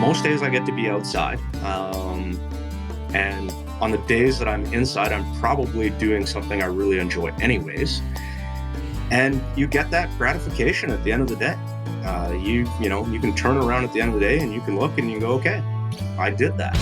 Most days I get to be outside. And on the days that I'm inside, I'm probably doing something I really enjoy anyways. And you get that gratification at the end of the day. You can turn around at the end of the day and you can look and you go, okay, I did that.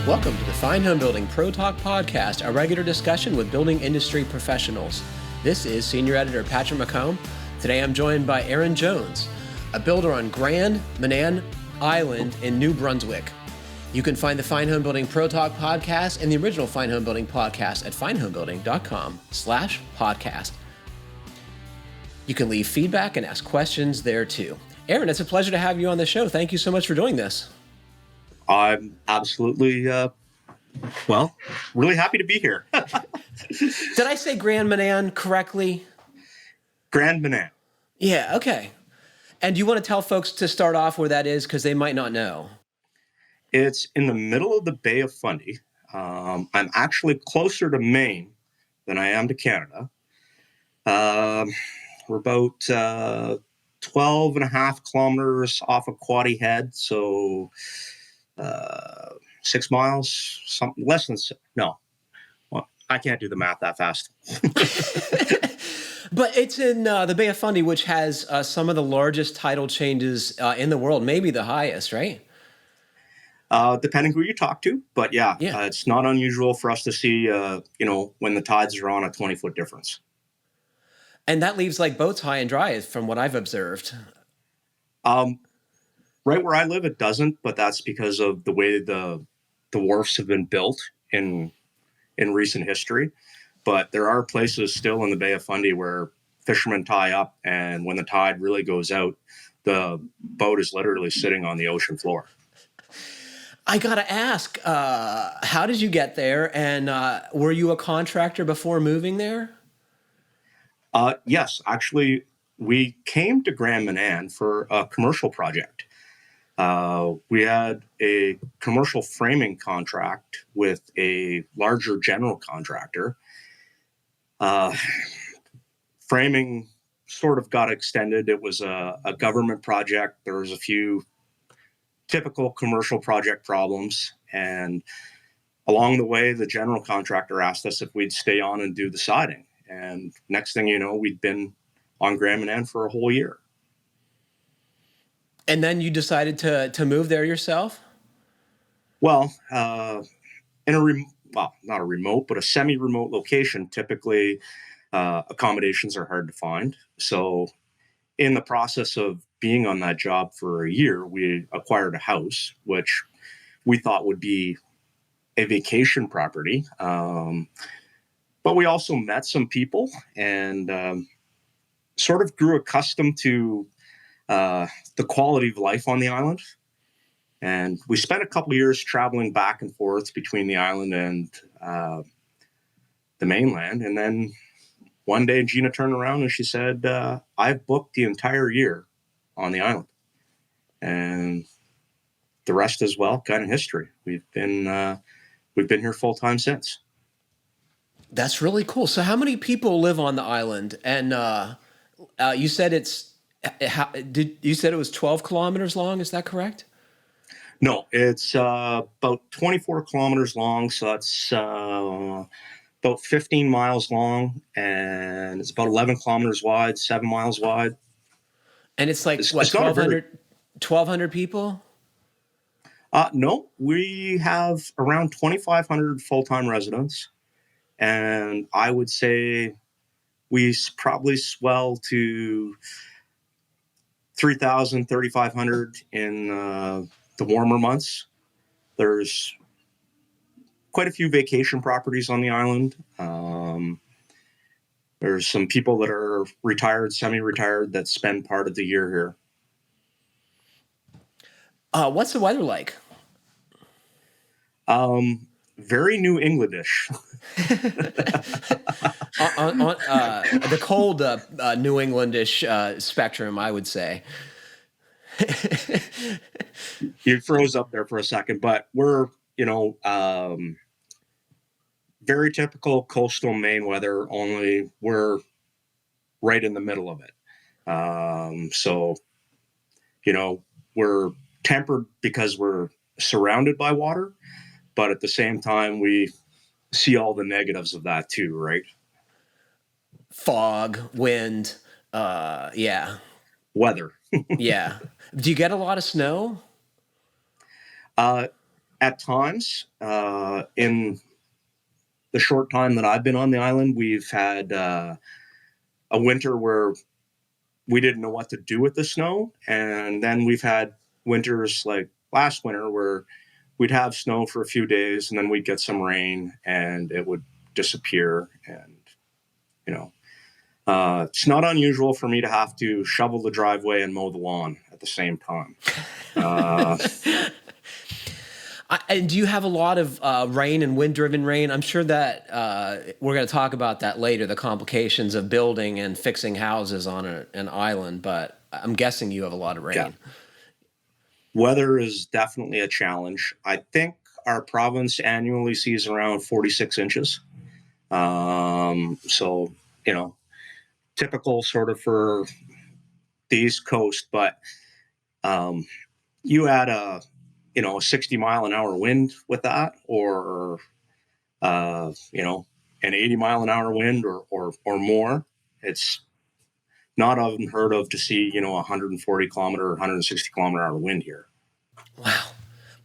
Welcome to the Fine Homebuilding Pro Talk Podcast, a regular discussion with building industry professionals. This is Senior Editor Patrick McComb. Today I'm joined by Aron Jones, a builder on Grand Manan Island in New Brunswick. You can find the Fine Homebuilding Pro Talk Podcast and the original Fine Homebuilding Podcast at finehomebuilding.com/podcast. You can leave feedback and ask questions there too. Aron, it's a pleasure to have you on the show. Thank you so much for doing this. I'm absolutely, really happy to be here. Did I say Grand Manan correctly? Grand Manan. Yeah, okay. And you want to tell folks to start off where that is because they might not know? It's in the middle of the Bay of Fundy. I'm actually closer to Maine than I am to Canada. We're about 12 and a half kilometers off of Quoddy Head, so 6 miles, something less than, no. Well, I can't do the math that fast. But it's in the Bay of Fundy, which has some of the largest title changes in the world, maybe the highest, right? Depending who you talk to, but it's not unusual for us to see, when the tides are on a 20-foot difference. And that leaves like boats high and dry, from what I've observed. Right where I live, it doesn't, but that's because of the way the wharfs have been built in recent history. But there are places still in the Bay of Fundy where fishermen tie up, and when the tide really goes out, the boat is literally sitting on the ocean floor. I gotta ask, how did you get there? And were you a contractor before moving there? Yes, actually, we came to Grand Manan for a commercial project. We had a commercial framing contract with a larger general contractor. Framing sort of got extended. It was a government project. There was a few typical commercial project problems. And along the way, the general contractor asked us if we'd stay on and do the siding. And next thing you know, we'd been on Grand Manan for a whole year. And then you decided to move there yourself? Well, not a remote, but a semi-remote location, typically accommodations are hard to find. So in the process of being on that job for a year, we acquired a house, which we thought would be a vacation property. But we also met some people and sort of grew accustomed to the quality of life on the island. And we spent a couple of years traveling back and forth between the island and the mainland. And then one day Gina turned around and she said, I've booked the entire year on the island. And the rest is, kind of history. We've been here full time since. That's really cool. So how many people live on the island? And you said you said it was 12 kilometers long. Is that correct? No, it's about 24 kilometers long. So that's about 15 miles long, and it's about 11 kilometers wide, 7 miles wide. And it's like, 1,200 people? No, we have around 2,500 full-time residents. And I would say we probably swell to 3,000, 3,500 in the warmer months. There's quite a few vacation properties on the island. There's some people that are retired, semi-retired, that spend part of the year here. What's the weather like? Very New Englandish. on the cold New Englandish spectrum, I would say. You froze up there for a second, but we're, very typical coastal Maine weather, only we're right in the middle of it. So, we're tempered because we're surrounded by water, but at the same time, we see all the negatives of that too, right? Fog, wind, yeah, Weather. yeah. Do you get a lot of snow? Uh, at times, in the short time that I've been on the island, we've had a winter where we didn't know what to do with the snow. And then we've had winters like last winter where we'd have snow for a few days and then we'd get some rain and it would disappear. And, it's not unusual for me to have to shovel the driveway and mow the lawn at the same time. And do you have a lot of rain and wind-driven rain? I'm sure that we're going to talk about that later, the complications of building and fixing houses on an island, but I'm guessing you have a lot of rain. Yeah. Weather is definitely a challenge. I think our province annually sees around 46 inches. So, typical sort of for the East Coast, but you add a 60-mile-an-hour wind with that, or an 80-mile-an-hour wind or more. It's not unheard of to see 140-kilometer, 160-kilometer-hour wind here. Wow.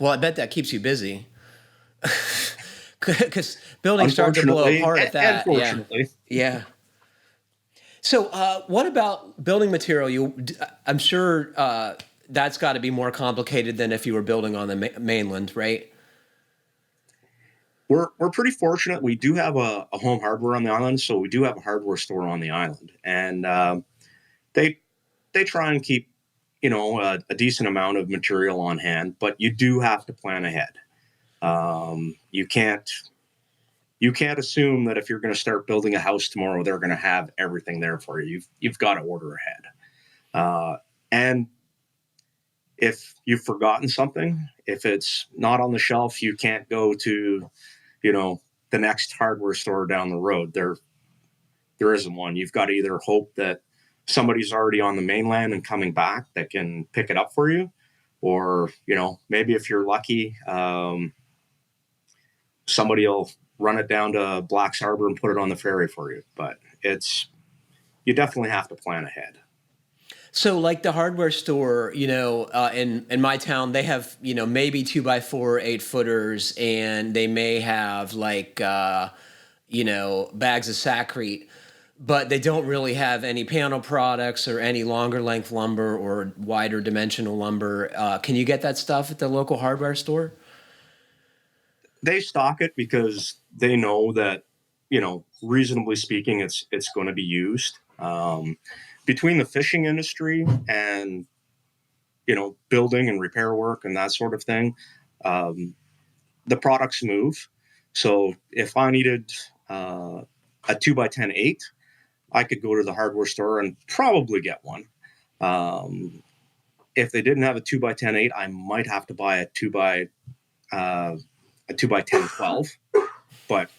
Well, I bet that keeps you busy. Because buildings start to blow apart at that. Unfortunately. Yeah. So what about building material? I'm sure that's got to be more complicated than if you were building on the mainland, right? We're pretty fortunate. We do have a home hardware on the island, so we do have a hardware store on the island, and they try and keep a decent amount of material on hand, but you do have to plan ahead. You can't assume that if you're going to start building a house tomorrow, they're going to have everything there for you. You've got to order ahead. And if you've forgotten something, if it's not on the shelf, you can't go to, the next hardware store down the road. There isn't one. You've got to either hope that somebody's already on the mainland and coming back that can pick it up for you, or, maybe if you're lucky, somebody will run it down to Black's Harbor and put it on the ferry for you. But you definitely have to plan ahead. So like the hardware store, in my town, they have, maybe 2x4 8-footers, and they may have like, bags of Sacrete, but they don't really have any panel products or any longer length lumber or wider dimensional lumber. Can you get that stuff at the local hardware store? They stock it because they know that, reasonably speaking, it's going to be used. Between the fishing industry and, building and repair work and that sort of thing, the products move. So if I needed a 2x10 8, I could go to the hardware store and probably get one. If they didn't have a 2x10 8, I might have to buy a 2x10 12, but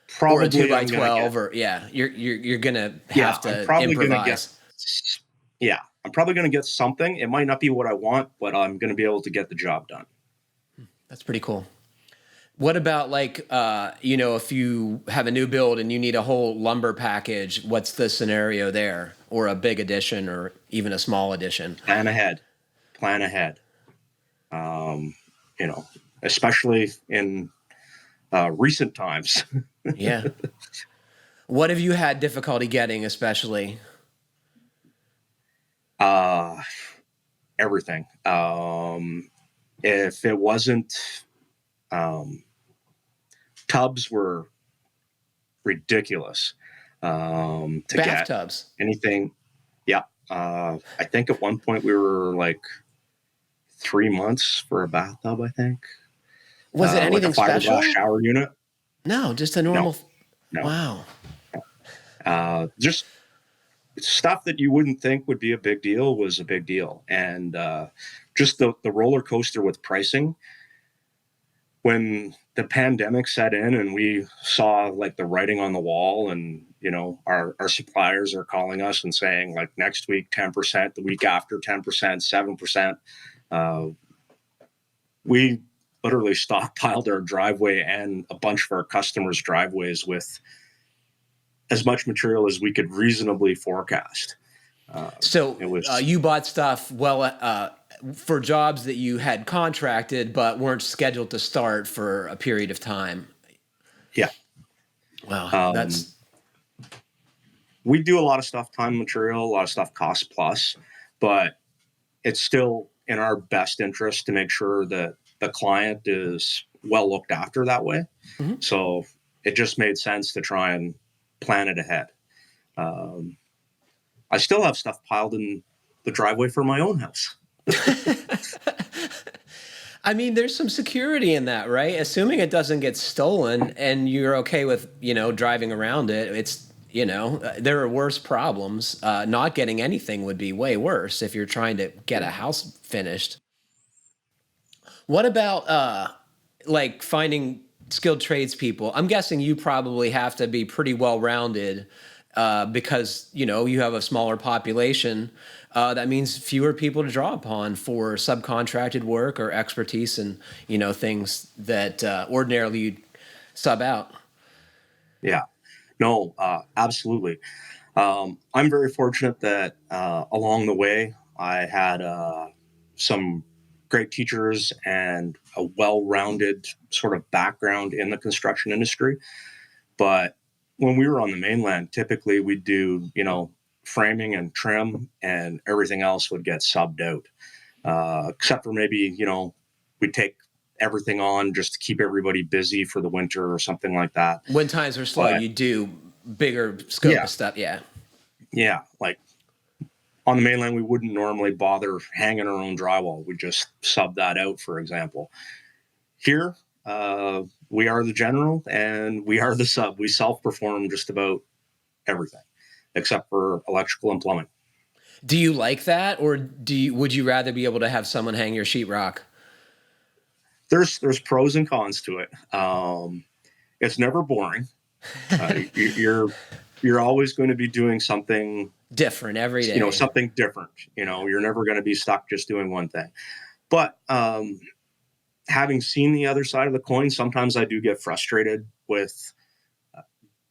probably or a 2x12, or you're gonna have to I'm probably improvise. I'm probably gonna get something. It might not be what I want, but I'm gonna be able to get the job done. That's pretty cool. What about like if you have a new build and you need a whole lumber package? What's the scenario there, or a big addition, or even a small addition? Plan ahead. Especially in recent times. Yeah. What have you had difficulty getting, especially? Everything. If it wasn't, tubs were ridiculous. To Bathtubs. get anything. Yeah. I think at one point we were like 3 months for a bathtub, I think. Was it anything like a special? fiberglass shower unit? No, just a normal. No. Wow. Just stuff that you wouldn't think would be a big deal was a big deal. And just the roller coaster with pricing. When the pandemic set in and we saw like the writing on the wall, and our suppliers are calling us and saying like next week 10%, the week after 10%, 7%. We literally stockpiled our driveway and a bunch of our customers' driveways with as much material as we could reasonably forecast. So you bought stuff for jobs that you had contracted but weren't scheduled to start for a period of time. Yeah. Wow. We do a lot of stuff time material, a lot of stuff cost plus, but it's still in our best interest to make sure that the client is well looked after that way. Mm-hmm. So it just made sense to try and plan it ahead. I still have stuff piled in the driveway for my own house. I mean, there's some security in that, right? Assuming it doesn't get stolen and you're okay with, driving around it. It's, there are worse problems. Not getting anything would be way worse if you're trying to get a house finished. What about like finding skilled tradespeople? I'm guessing you probably have to be pretty well-rounded because, you have a smaller population. That means fewer people to draw upon for subcontracted work or expertise and, things that ordinarily you'd sub out. Yeah, no, absolutely. I'm very fortunate that along the way, I had some great teachers and a well-rounded sort of background in the construction industry. But when we were on the mainland, typically we'd do, framing and trim, and everything else would get subbed out, except for maybe, we'd take everything on just to keep everybody busy for the winter or something like that. When times are slow, you do bigger scope of stuff. Yeah. Yeah. Like on the mainland, we wouldn't normally bother hanging our own drywall. We just sub that out, for example. Here, we are the general and we are the sub. We self-perform just about everything except for electrical and plumbing. Do you like that, or would you rather be able to have someone hang your sheetrock? There's pros and cons to it. It's never boring. You're always going to be doing something different every day. Something different. You're never going to be stuck just doing one thing. But having seen the other side of the coin, sometimes I do get frustrated with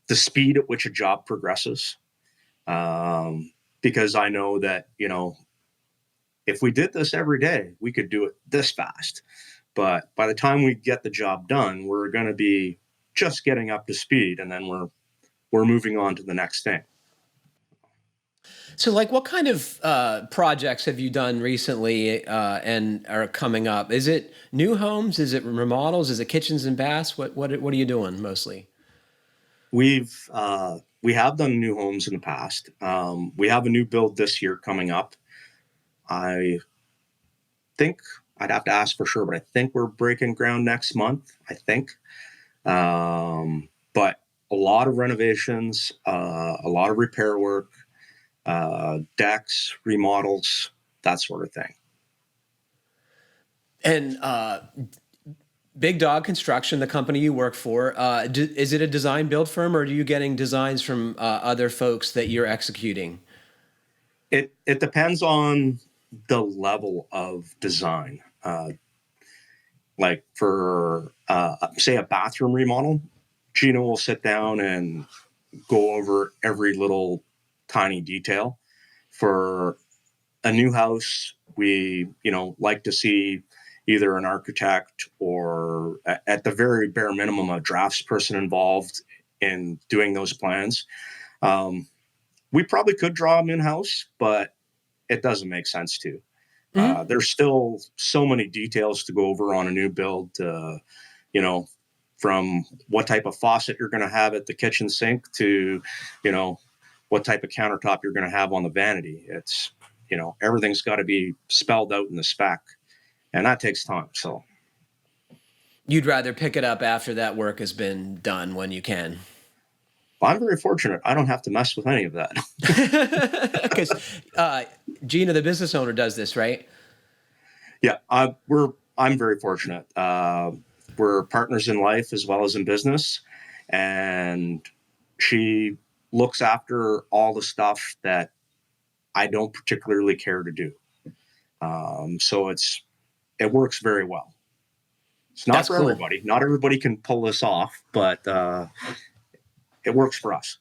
the speed at which a job progresses. Because I know that, if we did this every day, we could do it this fast. But by the time we get the job done, we're going to be just getting up to speed, and then we're moving on to the next thing. So, like, what kind of projects have you done recently and are coming up? Is it new homes? Is it remodels? Is it kitchens and baths? What are you doing mostly? We have done new homes in the past. We have a new build this year coming up. I think I'd have to ask for sure, but I think we're breaking ground next month, I think. But a lot of renovations, a lot of repair work, decks, remodels, that sort of thing. And Big Dog Construction, the company you work for, is it a design build firm, or are you getting designs from other folks that you're executing? It depends on the level of design. Like for, say, a bathroom remodel, Gina will sit down and go over every little tiny detail. For a new house, we, like to see either an architect or at the very bare minimum, a draftsperson involved in doing those plans. We probably could draw them in-house, but it doesn't make sense to. Mm-hmm. There's still so many details to go over on a new build, from what type of faucet you're going to have at the kitchen sink to, what type of countertop you're going to have on the vanity. It's, everything's got to be spelled out in the spec. And that takes time. So you'd rather pick it up after that work has been done when you can. Well, I'm very fortunate. I don't have to mess with any of that. Because Gina, the business owner, does this, right? Yeah, I'm very fortunate. we're partners in life as well as in business, and she looks after all the stuff that I don't particularly care to do. So it works very well. It's not That's for cool. everybody. Not everybody can pull this off, but it works for us.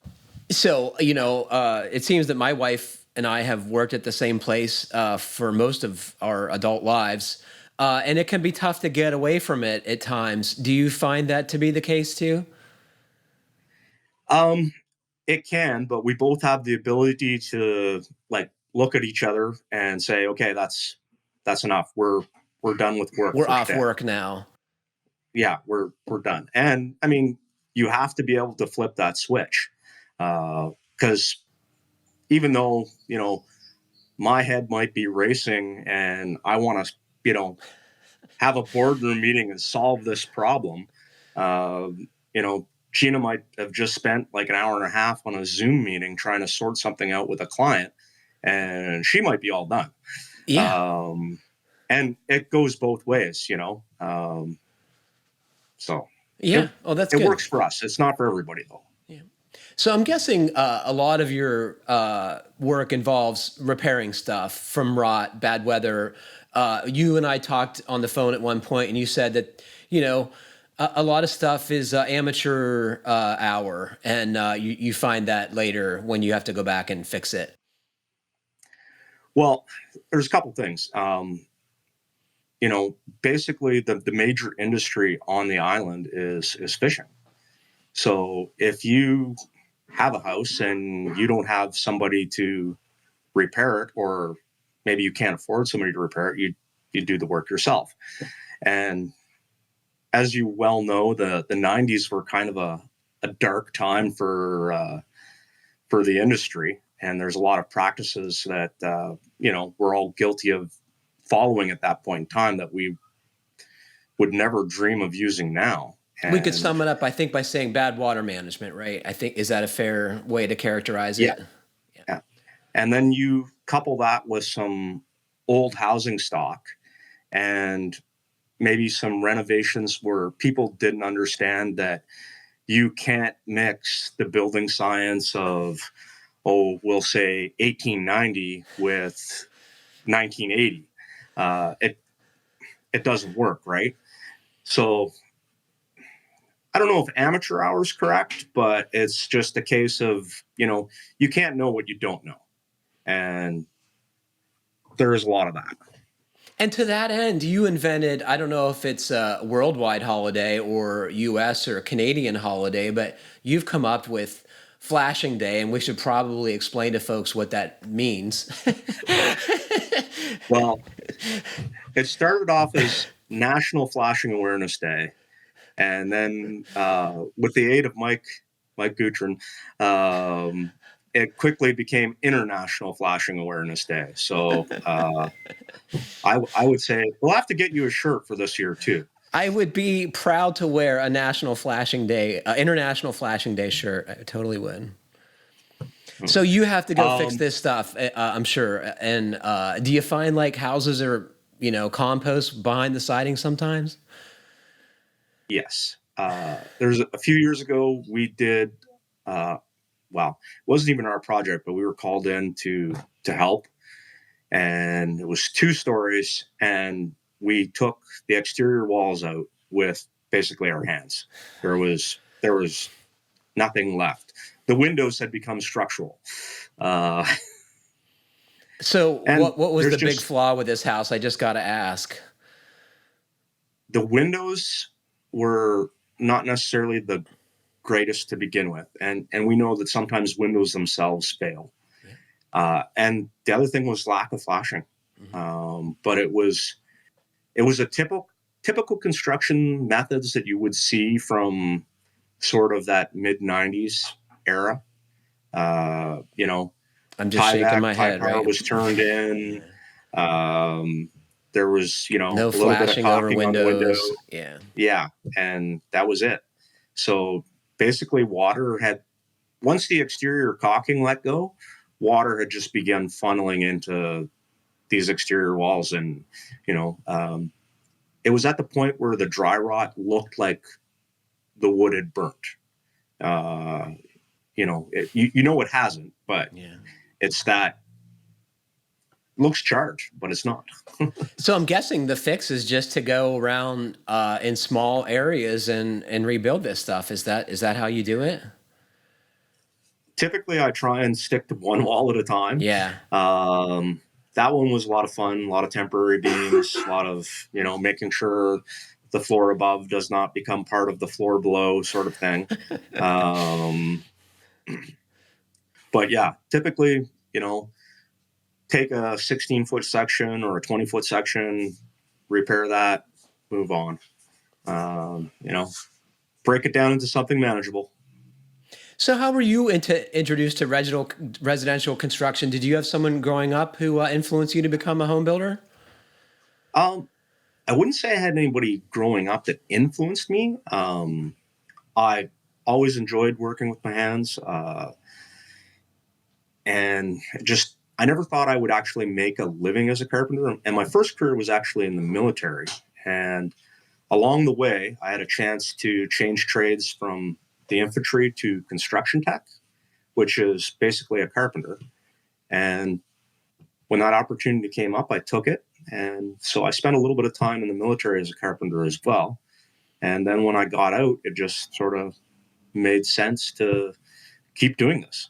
So, it seems that my wife and I have worked at the same place for most of our adult lives, and it can be tough to get away from it at times. Do you find that to be the case too? It can, but we both have the ability to like look at each other and say, okay, that's enough. We're done with work We're for off today. work now. Yeah, we're done. And I mean, you have to be able to flip that switch, because even though my head might be racing and I want to have a boardroom meeting and solve this problem, Gina might have just spent like an hour and a half on a Zoom meeting trying to sort something out with a client, and she might be all done. Yeah. And it goes both ways, so Yeah. That's it good. works for us. It's not for everybody though. Yeah. So I'm guessing a lot of your work involves repairing stuff from rot, bad weather. You and I talked on the phone at one point, and you said that a lot of stuff is amateur hour, and you find that later when you have to go back and fix it. Well, there's a couple things. Basically the major industry on the island is fishing. So if you have a house and you don't have somebody to repair it, or maybe you can't afford somebody to repair it, you do the work yourself. And as you well know, the 90s were kind of a dark time for the industry. And there's a lot of practices that, we're all guilty of following at that point in time that we would never dream of using now. And we could sum it up, I think, by saying bad water management, right? I think, is that a fair way to characterize it? Yeah. And then you couple that with some old housing stock and maybe some renovations where people didn't understand that you can't mix the building science of, we'll say 1890 with 1980. It doesn't work, right? So I don't know if amateur hour is correct, but it's just a case of, you can't know what you don't know. And there is a lot of that. And to that end, you invented, I don't know if it's a worldwide holiday or US or Canadian holiday, but you've come up with Flashing Day, and we should probably explain to folks what that means. Well, it started off as National Flashing Awareness Day. And then with the aid of Mike Gutrin, it quickly became International Flashing Awareness Day. So I would say we'll have to get you a shirt for this year too. I would be proud to wear a National Flashing Day, International Flashing Day shirt. I totally would. So you have to go fix this stuff, I'm sure. And do you find like houses are, compost behind the siding sometimes? Yes. There's a few years ago we did, it wasn't even our project, but we were called in to help. And it was 2 stories, and we took the exterior walls out with basically our hands. There was nothing left. The windows had become structural. So what was the big flaw with this house? I just got to ask. The windows were not necessarily the greatest to begin with. And we know that sometimes windows themselves fail. And the other thing was lack of flashing. But it was a typical construction methods that you would see from sort of that mid-90s era. I'm just shaking my head, power right? was turned in. There was, no a little flashing bit of over windows. Yeah. Yeah. And that was it. So basically once the exterior caulking let go, water had just begun funneling into these exterior walls. And, it was at the point where the dry rot looked like the wood had burnt. You know it hasn't, but Yeah. it's that looks charred, but it's not. So I'm guessing the fix is just to go around in small areas and rebuild this stuff. Is that how you do it? Typically, I try and stick to one wall at a time. Yeah. That one was a lot of fun, a lot of temporary beams, a lot of, making sure the floor above does not become part of the floor below sort of thing. But yeah, typically, take a 16-foot section or a 20-foot section, repair that, move on. Break it down into something manageable. So how were you introduced to residential construction? Did you have someone growing up who influenced you to become a home builder? I wouldn't say I had anybody growing up that influenced me. I always enjoyed working with my hands. And I never thought I would actually make a living as a carpenter. And my first career was actually in the military. And along the way, I had a chance to change trades from the infantry to construction tech, which is basically a carpenter. And when that opportunity came up, I took it. And so I spent a little bit of time in the military as a carpenter as well. And then when I got out, it just sort of made sense to keep doing this.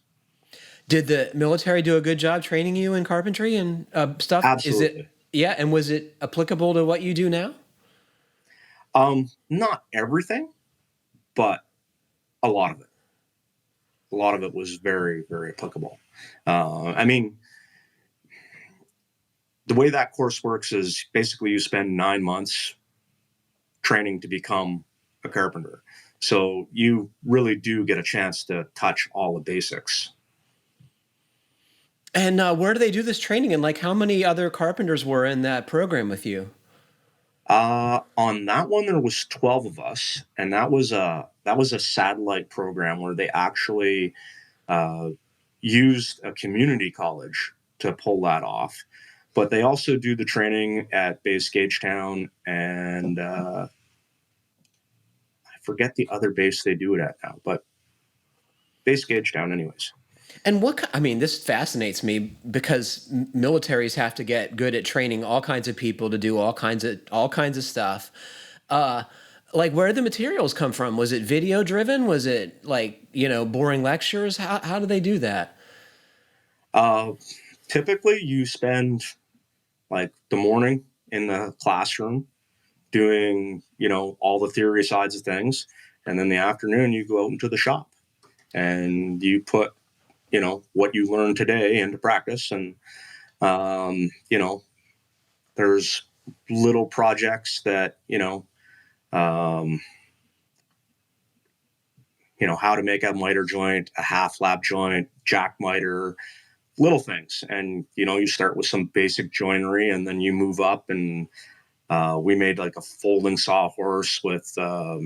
Did the military do a good job training you in carpentry and stuff? Absolutely. And was it applicable to what you do now? Not everything, but a lot of it. A lot of it was very, very applicable. The way that course works is basically you spend 9 months training to become a carpenter. So you really do get a chance to touch all the basics. And where do they do this training? And how many other carpenters were in that program with you? On that one, there was 12 of us, and that was a satellite program where they actually used a community college to pull that off. But they also do the training at Base Gagetown, and I forget the other base they do it at now, but Base Gagetown anyways. And this fascinates me because militaries have to get good at training all kinds of people to do all kinds of stuff. Where did the materials come from? Was it video driven? Was it boring lectures? How do they do that? Typically you spend the morning in the classroom doing, all the theory sides of things. And then the afternoon you go out into the shop and you put, what you learned today into practice. And, there's little projects that, how to make a miter joint, a half lap joint, jack miter, little things. And, you start with some basic joinery and then you move up and we made a folding sawhorse with, a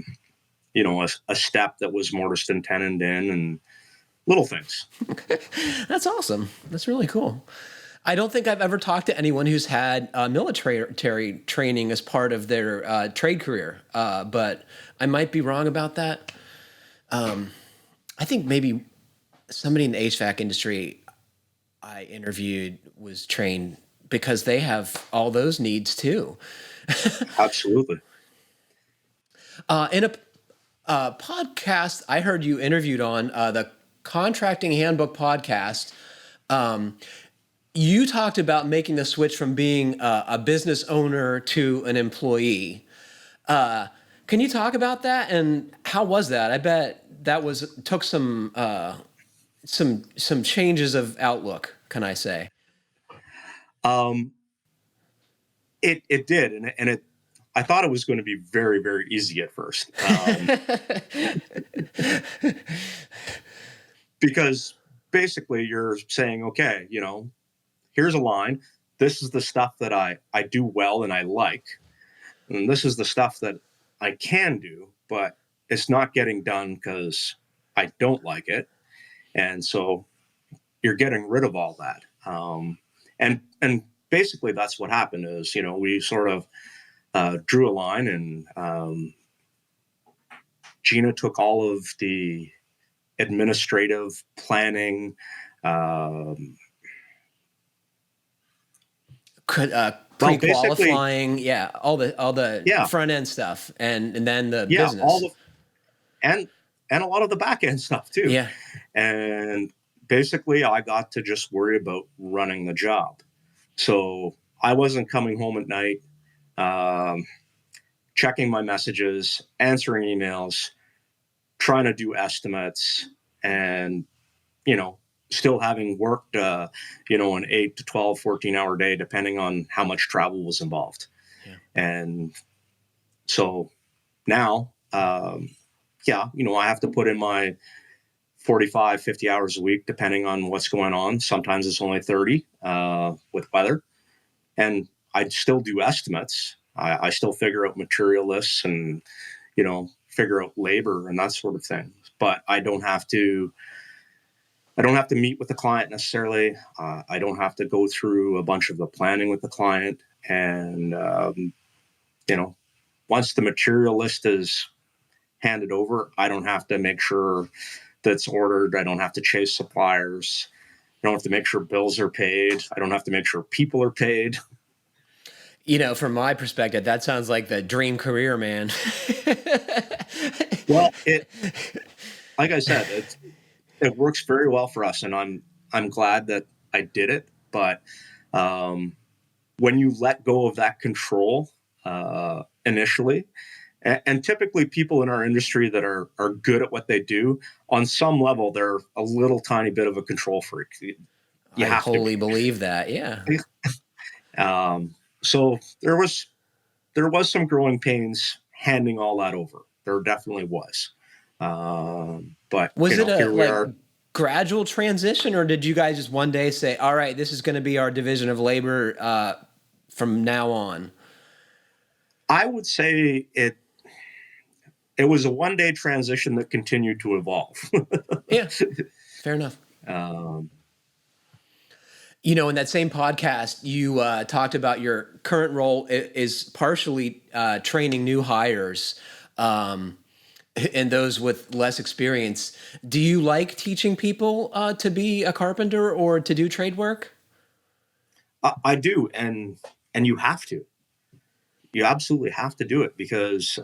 step that was mortised and tenoned in and little things. That's awesome. That's really cool. I don't think I've ever talked to anyone who's had military training as part of their trade career, but I might be wrong about that. I think maybe somebody in the HVAC industry I interviewed was trained because they have all those needs too. Absolutely. In a podcast I heard you interviewed on, the Contracting Handbook podcast, you talked about making the switch from being a business owner to an employee. Can you talk about that and how was that? I bet that took some changes of outlook. Can I say? It did, and I thought it was going to be very, very easy at first. Because basically you're saying, okay, here's a line. This is the stuff that I do well and I like. And this is the stuff that I can do, but it's not getting done because I don't like it. And so you're getting rid of all that. And basically that's what happened is, we sort of drew a line, and Gina took all of the administrative planning, pre-qualifying, all the yeah, front end stuff, and then the yeah, all business. the and a lot of the back end stuff too. Yeah. And basically, I got to just worry about running the job. So I wasn't coming home at night, checking my messages, answering emails, trying to do estimates, and, still having worked, an 8 to 12, 14-hour day, depending on how much travel was involved. Yeah. And so now, I have to put in my 45, 50 hours a week, depending on what's going on. Sometimes it's only 30 with weather. And I still do estimates. I still figure out material lists and, figure out labor and that sort of thing. But I don't have to meet with the client necessarily. I don't have to go through a bunch of the planning with the client. And, once the material list is handed over, I don't have to make sure that's ordered. I don't have to chase suppliers. I don't have to make sure bills are paid. I don't have to make sure people are paid. From my perspective, that sounds like the dream career, man. Well, like I said, it works very well for us, and I'm glad that I did it. But when you let go of that control initially, and typically people in our industry that are good at what they do, on some level, they're a little tiny bit of a control freak. I wholly believe that. Yeah. So there was some growing pains handing all that over. There definitely was. But was it here we a gradual transition, or did you guys just one day say, all right, this is going to be our division of labor from now on? I would say it was a one-day transition that continued to evolve. Yeah, fair enough. In that same podcast, you talked about your current role is partially training new hires and those with less experience. Do you like teaching people to be a carpenter or to do trade work? I do, and you have to. You absolutely have to do it because,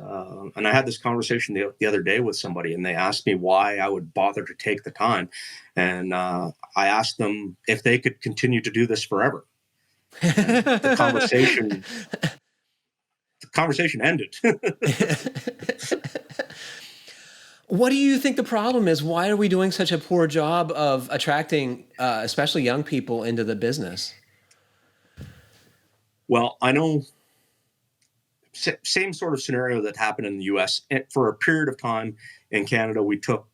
and I had this conversation the other day with somebody, and they asked me why I would bother to take the time. And I asked them if they could continue to do this forever. And the conversation ended. What do you think the problem is? Why are we doing such a poor job of attracting, especially young people, into the business? Well, I know same sort of scenario that happened in the U.S. For a period of time in Canada, we took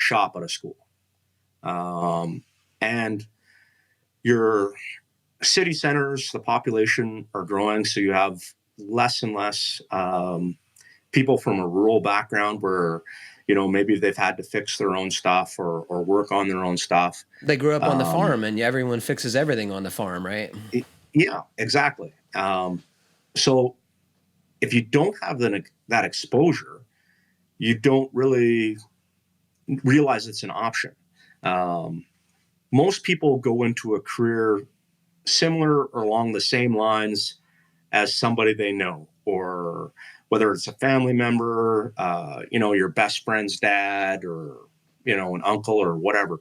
shop out of school, and your city centers, the population are growing, so you have less and less people from a rural background where maybe they've had to fix their own stuff or work on their own stuff. They grew up on the farm, and everyone fixes everything on the farm, right? Yeah, exactly. So if you don't have that exposure, you don't really realize it's an option. Most people go into a career similar or along the same lines as somebody they know, or whether it's a family member, your best friend's dad, or an uncle or whatever.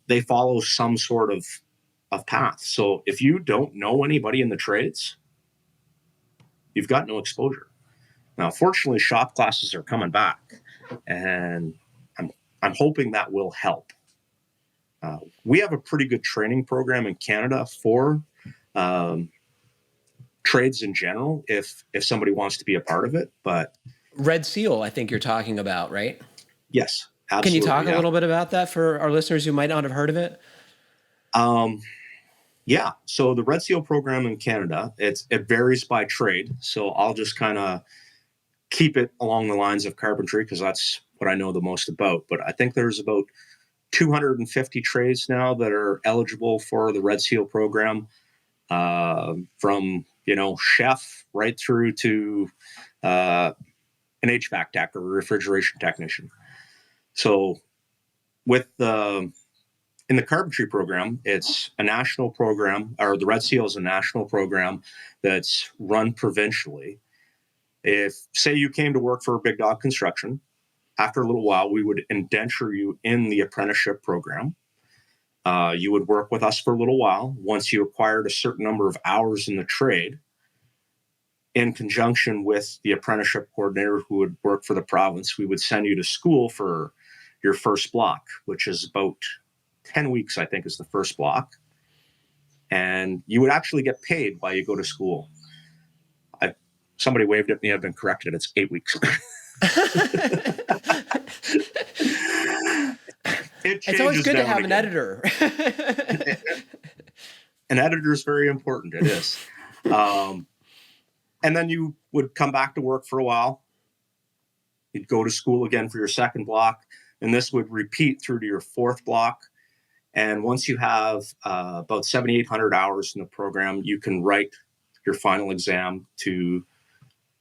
They follow some sort of path. So if you don't know anybody in the trades, you've got no exposure. Now, fortunately, shop classes are coming back, and I'm hoping that will help. We have a pretty good training program in Canada for trades in general, if somebody wants to be a part of it. But Red Seal, I think you're talking about, right? Yes, absolutely. Can you talk a little bit about that for our listeners who might not have heard of it? Yeah. So the Red Seal program in Canada, it varies by trade. So I'll just kind of keep it along the lines of carpentry because that's what I know the most about. But I think there's about 250 trades now that are eligible for the Red Seal program, from chef right through to an HVAC tech or a refrigeration technician. So with in the carpentry program, it's a national program, or the Red Seal is a national program that's run provincially. If, say, you came to work for Big Dog Construction, after a little while, we would indenture you in the apprenticeship program. You would work with us for a little while. Once you acquired a certain number of hours in the trade, in conjunction with the apprenticeship coordinator who would work for the province, we would send you to school for your first block, which is about 10 weeks, I think, is the first block. And you would actually get paid while you go to school. Somebody waved at me. I've been corrected. It's 8 weeks. It's always good to have an editor. An editor is very important. It is. And then you would come back to work for a while. You'd go to school again for your second block. And this would repeat through to your fourth block. And once you have about 7,800 hours in the program, you can write your final exam to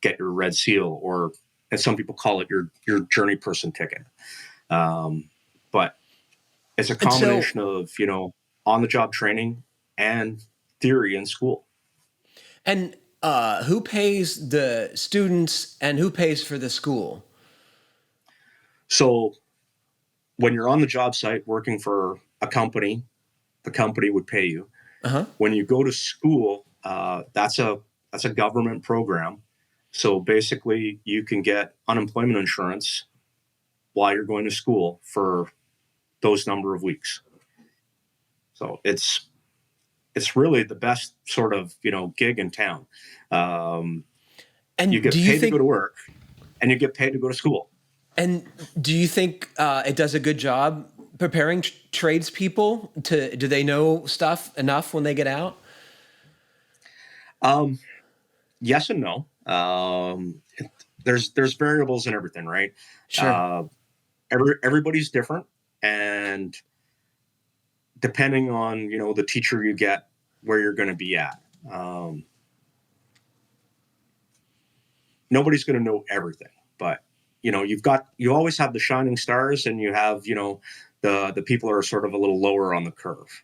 get your Red Seal, or as some people call it, your journey person ticket. But it's a combination of, on-the-job training and theory in school. And who pays the students and who pays for the school? So when you're on the job site working for a company, the company would pay you. Uh-huh. When you go to school, that's a government program. So basically, you can get unemployment insurance while you're going to school for those number of weeks. So it's really the best sort of gig in town. And you get paid to go to work, and you get paid to go to school. And do you think it does a good job preparing tradespeople do they know stuff enough when they get out? Yes and no. There's variables in everything, right? Sure. Everybody's different, and depending on the teacher you get, where you're going to be at. Nobody's going to know everything, but you always have the shining stars, and you have the people who are sort of a little lower on the curve.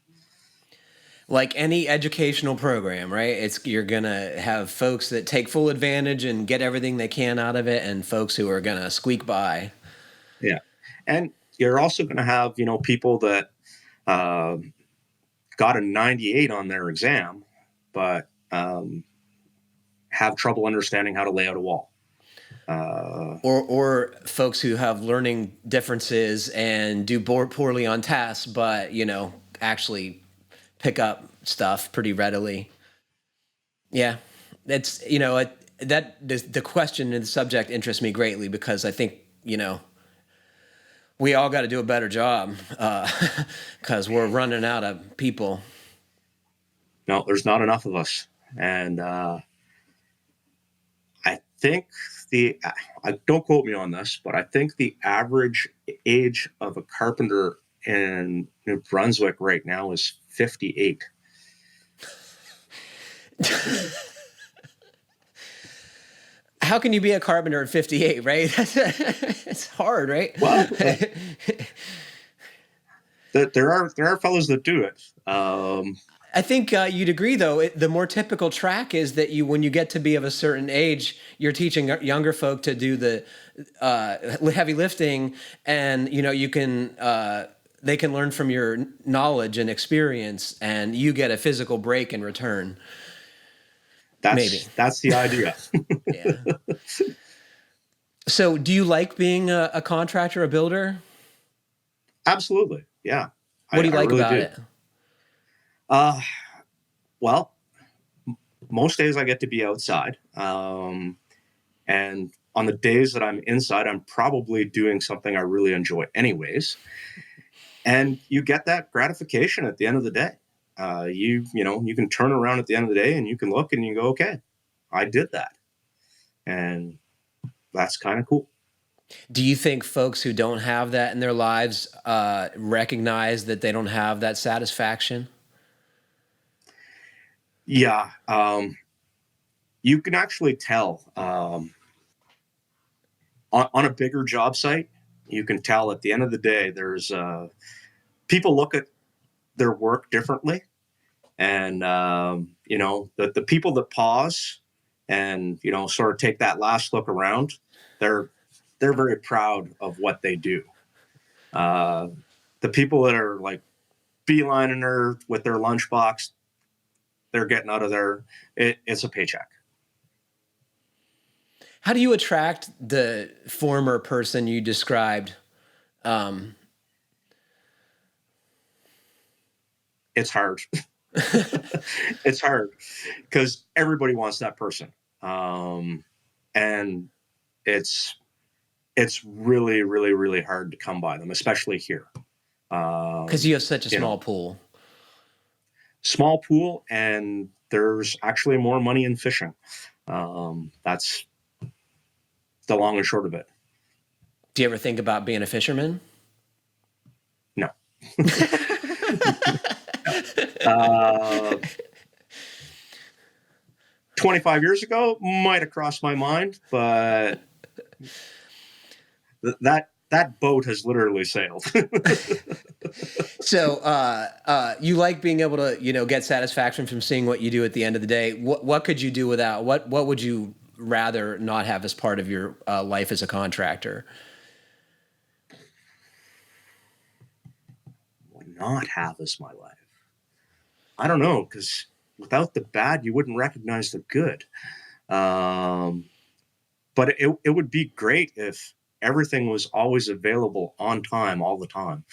Like any educational program, right? You're going to have folks that take full advantage and get everything they can out of it, and folks who are going to squeak by. Yeah. And you're also going to have, people that got a 98 on their exam, but have trouble understanding how to lay out a wall. Or folks who have learning differences and do poorly on tasks, but, actually pick up stuff pretty readily. Yeah. That's, the question and the subject interests me greatly, because I think, we all got to do a better job because we're running out of people. No, there's not enough of us. And I think don't quote me on this, but I think the average age of a carpenter in New Brunswick right now is 58. How can you be a carpenter at 58, right? It's hard, right? Well, there are fellows that do it. I think you'd agree, though, the more typical track is that when you get to be of a certain age, you're teaching younger folk to do the heavy lifting, and you can they can learn from your knowledge and experience, and you get a physical break in return. That's the idea. Yeah. So, do you like being a contractor, a builder? Absolutely. Yeah. What do you like really about it? Well, most days I get to be outside. And on the days that I'm inside, I'm probably doing something I really enjoy anyways. And you get that gratification at the end of the day. You can turn around at the end of the day and you can look and you go, okay, I did that. And that's kind of cool. Do you think folks who don't have that in their lives recognize that they don't have that satisfaction? Yeah. you can actually tell on a bigger job site. You can tell at the end of the day, there's people look at their work differently, and the people that pause and sort of take that last look around, they're very proud of what they do. The people that are like beelining her with their lunchbox, they're getting out of there. It's a paycheck. How do you attract the former person you described? It's hard. It's hard because everybody wants that person. And it's really, really, really hard to come by them, especially here. Because you have such a small pool. Small pool, and there's actually more money in fishing. That's the long and short of it. Do you ever think about being a fisherman? No. 25 years ago might have crossed my mind, but that boat has literally sailed. So you like being able to, get satisfaction from seeing what you do at the end of the day. What could you do without? What would you rather not have as part of your life as a contractor? Would not have as my life. I don't know, because without the bad, you wouldn't recognize the good. But it would be great if everything was always available on time, all the time.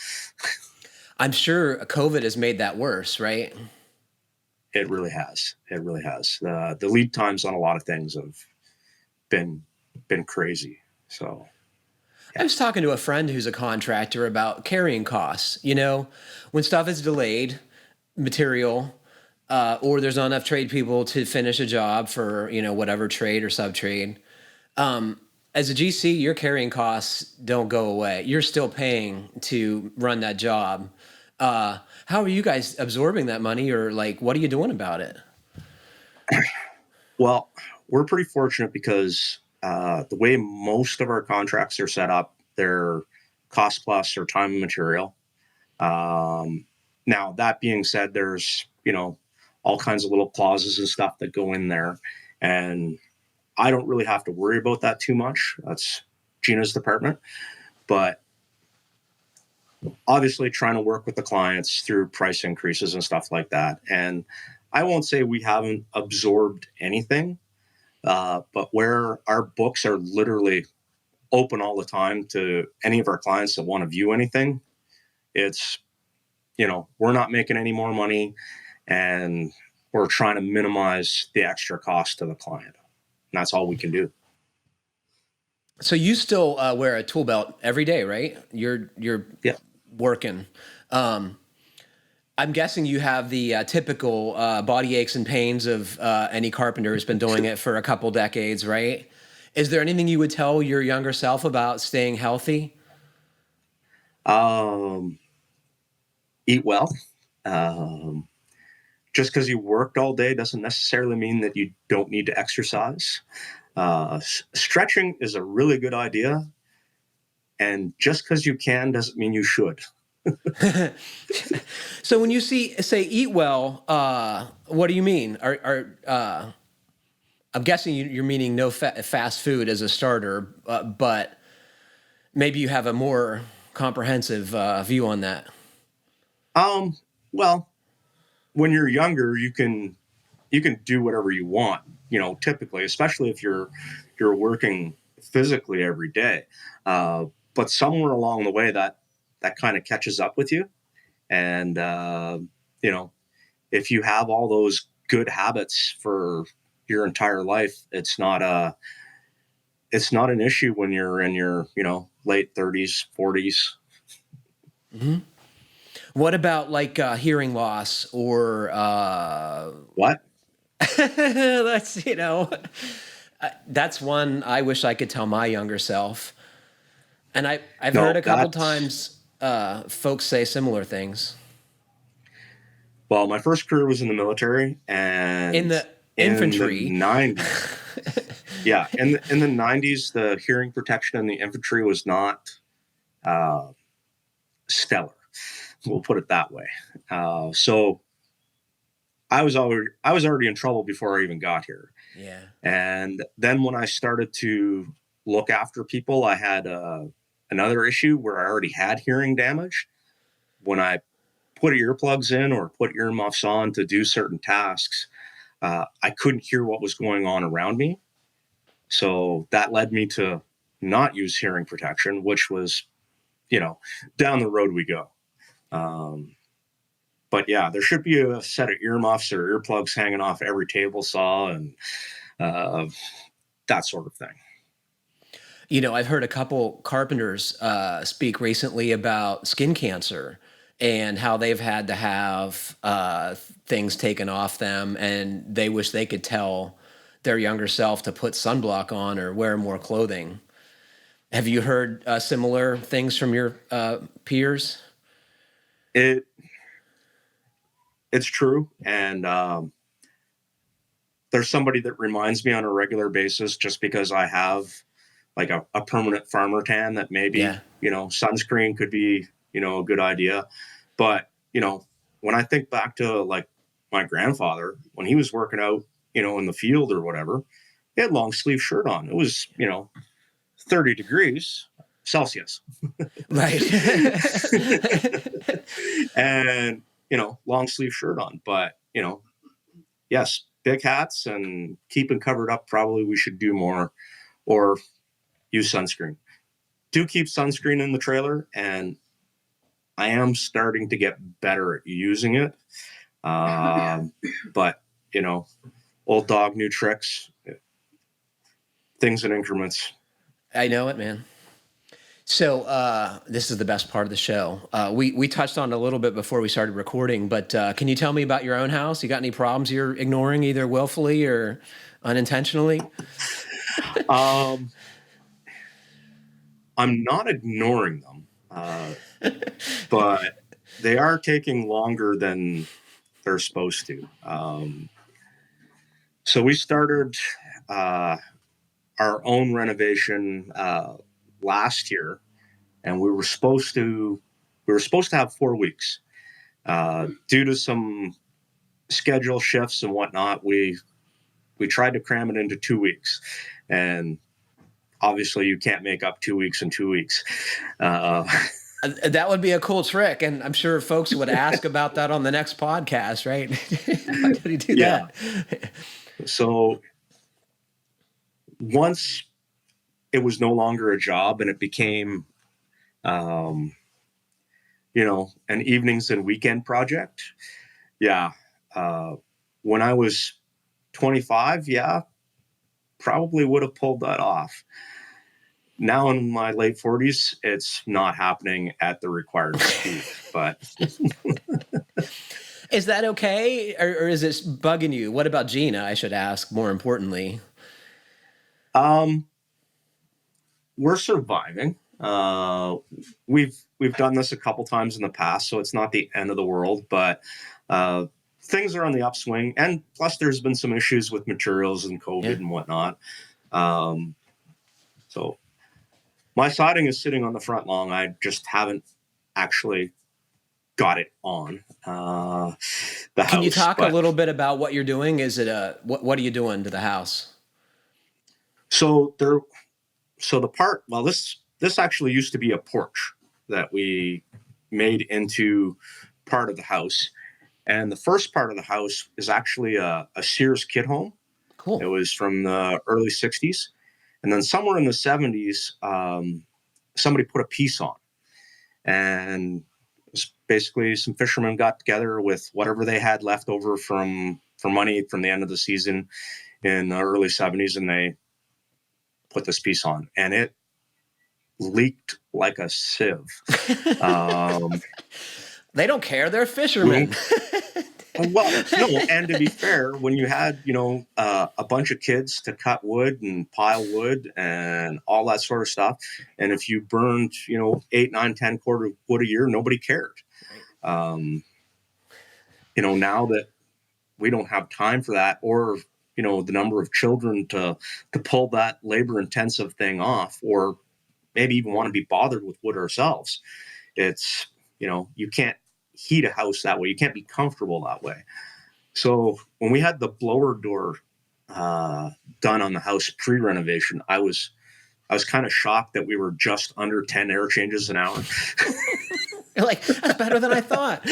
I'm sure COVID has made that worse, right? It really has. It really has. The lead times on a lot of things have been crazy. So I was talking to a friend who's a contractor about carrying costs. When stuff is delayed, material, or there's not enough trade people to finish a job for, whatever trade or sub-trade. As a GC, your carrying costs don't go away. You're still paying to run that job. How are you guys absorbing that money, or what are you doing about it? Well, we're pretty fortunate because the way most of our contracts are set up, they're cost plus or time and material. Now, that being said, there's, all kinds of little clauses and stuff that go in there. And I don't really have to worry about that too much. That's Gina's department. But obviously trying to work with the clients through price increases and stuff like that. And I won't say we haven't absorbed anything, but where our books are literally open all the time to any of our clients that want to view anything, it's, we're not making any more money, and we're trying to minimize the extra cost to the client. And that's all we can do. So you still wear a tool belt every day, right? You're working. I'm guessing you have the typical body aches and pains of any carpenter who's been doing it for a couple decades, right? Is there anything you would tell your younger self about staying healthy? Eat well. Just because you worked all day doesn't necessarily mean that you don't need to exercise. Stretching is a really good idea. And just because you can doesn't mean you should. So when you say eat well, what do you mean? I'm guessing you're meaning no fast food as a starter, but maybe you have a more comprehensive view on that. Well, when you're younger, you can do whatever you want, typically, especially if you're working physically every day. But somewhere along the way that kind of catches up with you. And, if you have all those good habits for your entire life, it's not an issue when you're in your, late 30s, 40s. Mm-hmm. What about hearing loss or what? That's that's one I wish I could tell my younger self. And I've heard a couple times folks say similar things. Well, my first career was in the military, and in the infantry. 90s. Yeah, in the 90s, the hearing protection in the infantry was not stellar. We'll put it that way. So I was already in trouble before I even got here. Yeah. And then when I started to look after people, I had another issue where I already had hearing damage. When I put earplugs in or put earmuffs on to do certain tasks, I couldn't hear what was going on around me. So that led me to not use hearing protection, which was, down the road we go. But yeah, there should be a set of earmuffs or earplugs hanging off every table saw and that sort of thing. I've heard a couple carpenters speak recently about skin cancer and how they've had to have things taken off them, and they wish they could tell their younger self to put sunblock on or wear more clothing. Have you heard similar things from your peers? It's true. And there's somebody that reminds me on a regular basis, just because I have like a permanent farmer tan, that maybe, sunscreen could be, a good idea. But, when I think back to like my grandfather, when he was working out, in the field or whatever, he had long sleeve shirt on. It was, 30 degrees Celsius. Right. And, long sleeve shirt on. But, yes, big hats and keeping covered up. Probably we should do more, or use sunscreen. Do keep sunscreen in the trailer, and I am starting to get better at using it. But, old dog, new tricks, things in increments. I know it, man. So this is the best part of the show. We touched on it a little bit before we started recording, but can you tell me about your own house? You got any problems you're ignoring, either willfully or unintentionally? I'm not ignoring them, but they are taking longer than they're supposed to. So we started our own renovation last year, and we were supposed to have 4 weeks. Due to some schedule shifts and whatnot, we tried to cram it into 2 weeks, and obviously you can't make up 2 weeks in 2 weeks. That would be a cool trick, and I'm sure folks would ask about that on the next podcast, right? How did he do that? So once it was no longer a job and it became, an evenings and weekend project. Yeah. When I was 25, probably would have pulled that off. Now in my late 40s, it's not happening at the required speed, but. Is that okay? Or is this bugging you? What about Gina, I should ask, more importantly? We're surviving. We've done this a couple times in the past, so it's not the end of the world, but things are on the upswing. And plus there's been some issues with materials and COVID and whatnot. So my siding is sitting on the front lawn. I just haven't actually got it on the house. Can you talk a little bit about what you're doing? Is it what are you doing to the house? So the part, well, this actually used to be a porch that we made into part of the house. And the first part of the house is actually a Sears kit home. Cool. It was from the early 60s. And then somewhere in the 70s, somebody put a piece on. And it was basically some fishermen got together with whatever they had left over from money from the end of the season in the early 70s, and they put this piece on. And it leaked like a sieve. They don't care. They're fishermen. Well, no, and to be fair, when you had, a bunch of kids to cut wood and pile wood and all that sort of stuff, and if you burned, 8, 9, 10 cord of wood a year, nobody cared. Now that we don't have time for that, or, the number of children to pull that labor intensive thing off, or maybe even want to be bothered with wood ourselves. It's, you can't heat a house that way. You can't be comfortable that way. So when we had the blower door done on the house pre-renovation, I was kind of shocked that we were just under 10 air changes an hour. You're like, that's better than I thought.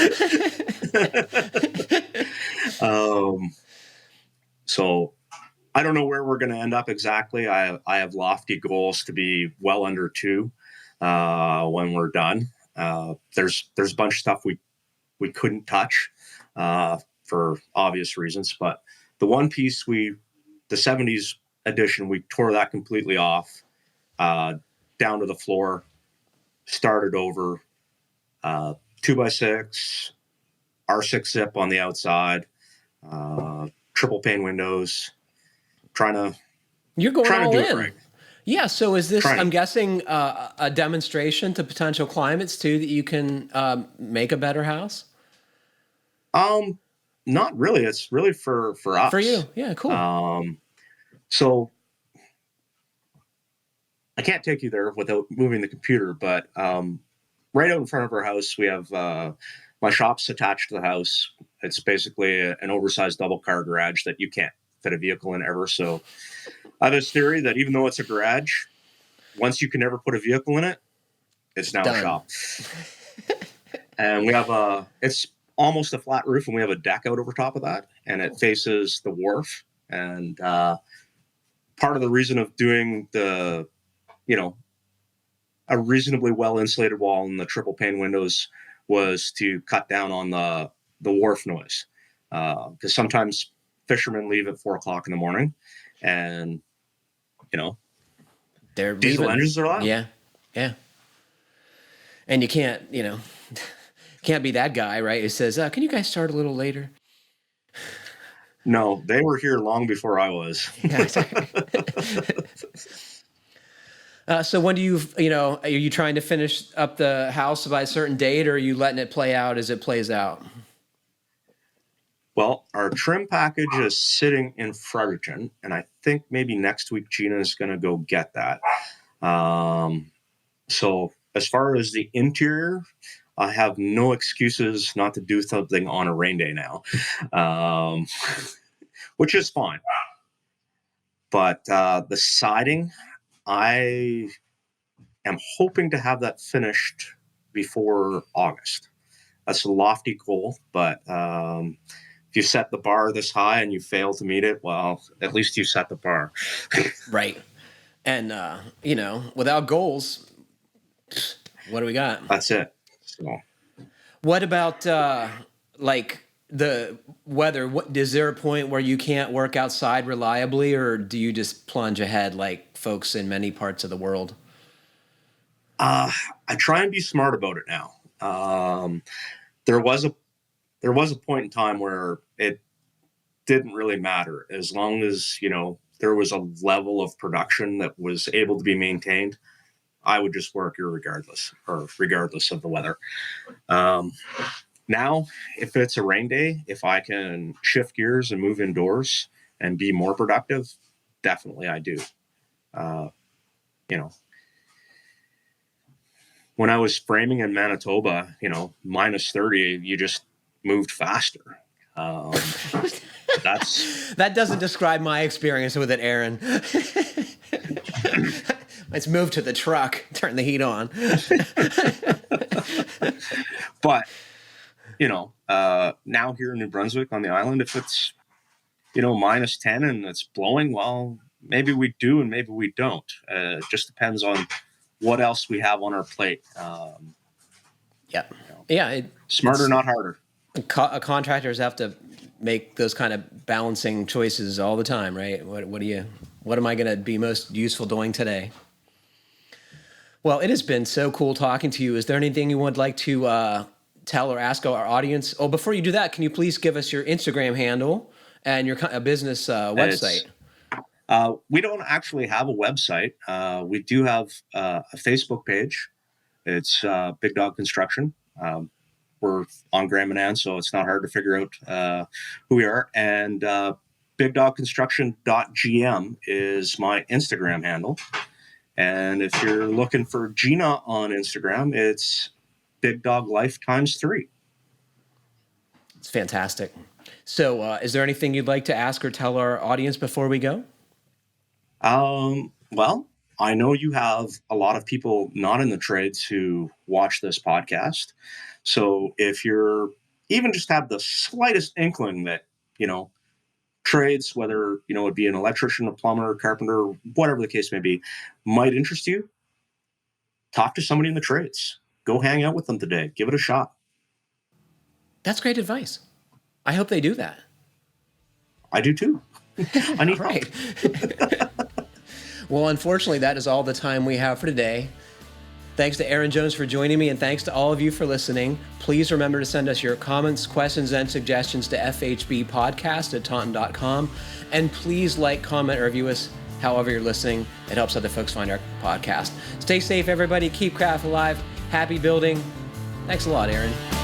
So I don't know where we're going to end up exactly. I have lofty goals to be well under 2 when we're done. There's a bunch of stuff we couldn't touch for obvious reasons, but the one piece the 70s edition, we tore that completely off, down to the floor, started over, 2x6, R6 zip on the outside, triple pane windows, You're going all do in. It right. Yeah. So is this, I'm guessing, a demonstration to potential climates too, that you can make a better house? Not really. It's really for us. For you. Yeah, cool. So I can't take you there without moving the computer, but right out in front of our house, we have my shop's attached to the house. It's basically an oversized double car garage that you can't fit a vehicle in ever. So I have this theory that even though it's a garage, once you can never put a vehicle in it, it's now a shop. And we have it's almost a flat roof, and we have a deck out over top of that, and it faces the wharf. And part of the reason of doing a reasonably well insulated wall and the triple pane windows was to cut down on the wharf noise, because sometimes fishermen leave at 4:00 in the morning, and they're diesel engines are loud. Yeah. And you can't can't be that guy, right, who says, can you guys start a little later? No, they were here long before I was. So when do are you trying to finish up the house by a certain date, or are you letting it play out as it plays out? Well, our trim package is sitting in Fredericton, and I think maybe next week Gina is going to go get that. So as far as the interior, I have no excuses not to do something on a rain day now, which is fine. But the siding, I am hoping to have that finished before August. That's a lofty goal, but if you set the bar this high and you fail to meet it, well, at least you set the bar. Right. And, without goals, what do we got? That's it. So, what about the weather? Is there a point where you can't work outside reliably, or do you just plunge ahead like folks in many parts of the world? I try and be smart about it now. There was a point in time where it didn't really matter, as long as there was a level of production that was able to be maintained. I would just work regardless of the weather. Now, if it's a rain day, if I can shift gears and move indoors and be more productive, definitely I do. When I was framing in Manitoba, minus 30, you just moved faster. That doesn't describe my experience with it, Aaron. Let's move to the truck, turn the heat on. But, now here in New Brunswick on the island, if it's, minus 10 and it's blowing, well, maybe we do and maybe we don't. It just depends on what else we have on our plate. Smarter, not harder. Contractors have to make those kind of balancing choices all the time, right? What am I going to be most useful doing today? Well, it has been so cool talking to you. Is there anything you would like to tell or ask our audience? Oh, before you do that, can you please give us your Instagram handle and your business website? We don't actually have a website. We do have a Facebook page. It's Big Dog Construction. We're on Grand Manan, so it's not hard to figure out who we are. And bigdogconstruction.gm is my Instagram handle. And if you're looking for Gina on Instagram, it's Big Dog Life ×3. It's fantastic. So is there anything you'd like to ask or tell our audience before we go? Well, I know you have a lot of people not in the trades who watch this podcast. So if you're even just have the slightest inkling that, trades, whether, it'd be an electrician, a plumber, carpenter, whatever the case may be, might interest you, talk to somebody in the trades. Go hang out with them today. Give it a shot. That's great advice. I hope they do that. I do too. I need help. Well, unfortunately, that is all the time we have for today. Thanks to Aron Jones for joining me, and thanks to all of you for listening. Please remember to send us your comments, questions, and suggestions to fhbpodcast@taunton.com. And please like, comment, or review us however you're listening. It helps other folks find our podcast. Stay safe, everybody. Keep craft alive. Happy building. Thanks a lot, Aron.